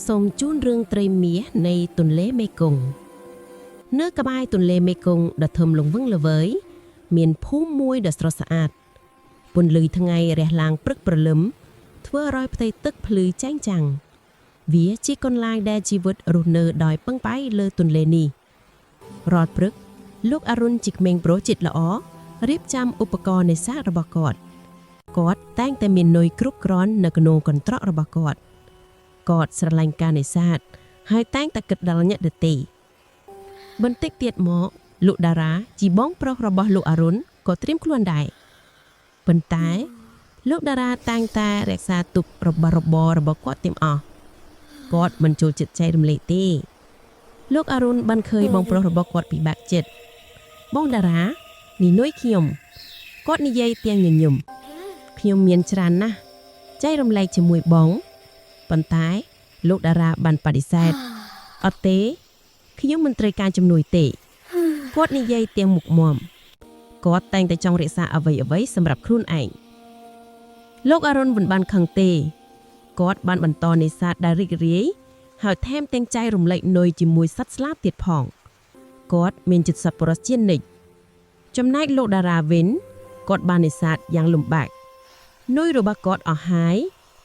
សូមជូនរឿងត្រីមាសនៃទន្លេមេគង្គនៅក្បែរទន្លេមេគង្គដ៏ធំលង្វឹងល្វើយមានភូមិមួយដ៏ស្រស់ស្អាតពន្លឺថ្ងៃរះឡើងព្រឹកព្រលឹមធ្វើឲ្យផ្ទៃទឹកភ្លឺចែងចាំងវាជាកន្លែងដែលជីវិតរស់នៅដោយពឹងផ្អែកលើទន្លេនេះរាល់ព្រឹកលោកអរុណជាក្មេងប្រុសចិត្តល្អរៀបចំឧបករណ៍នេសាទរបស់គាត់តែងតែមាននុយគ្រប់គ្រាន់នៅក្នុងកន្ត្រករបស់គាត់ស្រឡាញ់ការនេសាទហើយតែងតែគិតដល់អ្នកដទៃបន្តិចទៀតមកលោកតារាជីបងប្រុសរបស់លោកអរុណក៏ត្រៀមខ្លួនដែរប៉ុន្តែលោកតារាតែងតែរក្សាទុករបស់របររបស់គាត់ទាំងអស់គាត់មិនចូលចិត្តចែករំលែកទេលោកអរុណបានឃើញបងប្រុសរបស់គាត់ពិបាកចិត្តបងតារានេះនុយខ្ញុំគាត់និយាយទាំងញញឹមខ្ញុំមានច្រើនណាស់ចែករំលែកជាមួយបងប៉ុន្តែលោកតារាបានបដិសេធអត់ទេខ្ញុំមិនត្រូវការជំនួយទេគាត់និយាយទាំងមុខមាំគាត់តែងតែចង់រក្សាអ្វីសម្រាប់ខ្លួនឯងលោកអរុណមិនបានខឹងទេគាត់បានបន្តនេសាទដែលរីករាយហើយថែមទាំងចែករំលែកនុយជាមួយសត្វស្លាបទៀតផងគាត់មានចិត្តសប្បុរសជានិច្ចចំណែកលោកតារាវិញគាត់បាននេសាទយ៉ាងលំបាកនុយរបស់គាត់អស់ហើយ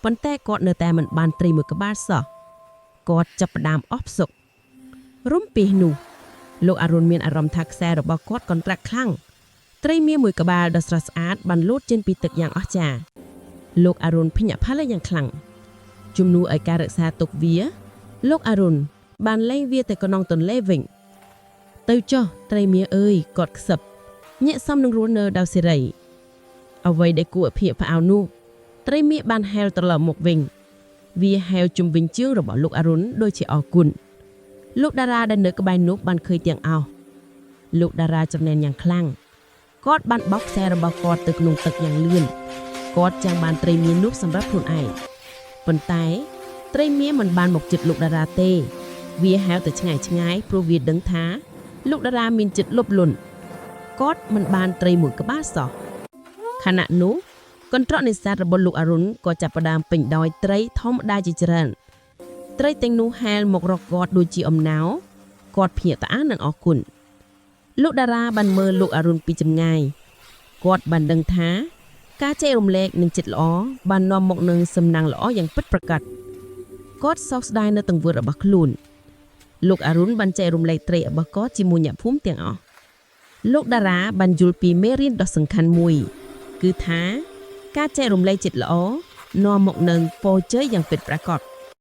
ប៉ុន្តែគាត់នៅតែមិនបានត្រីមួយក្បាលសោះគាត់ចាប់ផ្ដើមអស់ផ្សុករំពេះនោះលោកអរុណមានអារម្មណ៍ថាខ្សែរបស់គាត់កន្ត្រាក់ខ្លាំងត្រីមាសមួយក្បាលដ៏ស្រស់ស្អាតបានលោតចេញពីទឹកយ៉ាងអស្ចារ្យលោកអរុណភ្ញាក់ផ្អើលយ៉ាងខ្លាំងជំនួសឲ្យការរក្សាទុកវាលោកអរុណបានលែងវាទៅក្នុងទន្លេវិញទៅចុះត្រីមាសអើយគាត់ខ្សឹបញាក់សមនឹងរស់នៅដោយសេរីអ្វីដែលគួរឲ្យភ្ញាក់ផ្អើលនោះត្រីមាសបានហែលត្រឡប់មកវិញវាហែលជុំវិញជើងរបស់លោកអរុណដូចជាអរគុណលោកតារាដែលនៅក្បែរនោះបានឃើញទាំងអស់លោកតារាចំណេញយ៉ាងខ្លាំងគាត់បានបោកខ្សែរបស់គាត់ទៅក្នុងទឹកយ៉ាងលឿនគាត់ចង់បានត្រីមាសនោះសម្រាប់ខ្លួនឯងប៉ុន្តែត្រីមាសមិនបានមកជិតលោកតារាទេវាហែលទៅឆ្ងាយព្រោះវាដឹងថាលោកតារាមានចិត្តលោភលន់គាត់មិនបានត្រីមួយក្បាលសោះខណៈនោះកន្ត្រកនេសាទរបស់លោកអរុណក៏ចាប់ផ្ដើមពេញដោយត្រីធម្មតាជាច្រើនត្រីទាំងនោះហែលមករកគាត់ដូចជាអំណោគាត់ភ្ញាក់ផ្អើលនឹងអរគុណលោកតារាបានមើលលោកអរុណពីចម្ងាយគាត់បានដឹងថាការចែករំលែកនឹងចិត្តល្អបាននាំមកនឹងសំណាងល្អយ៉ាងពិតប្រាកដគាត់សោកស្ដាយនៅទង្វើរបស់ខ្លួនលោកអរុណបានចែករំលែកត្រីរបស់គាត់ជាមួយអ្នកភូមិទាំងអស់លោកតារាបានយល់ពីមេរៀនដ៏សំខាន់មួយគឺថាការចែករំលែកចិត្តល្អនាំមកនឹងពរជ័យយ៉ាងពិតប្រាកដ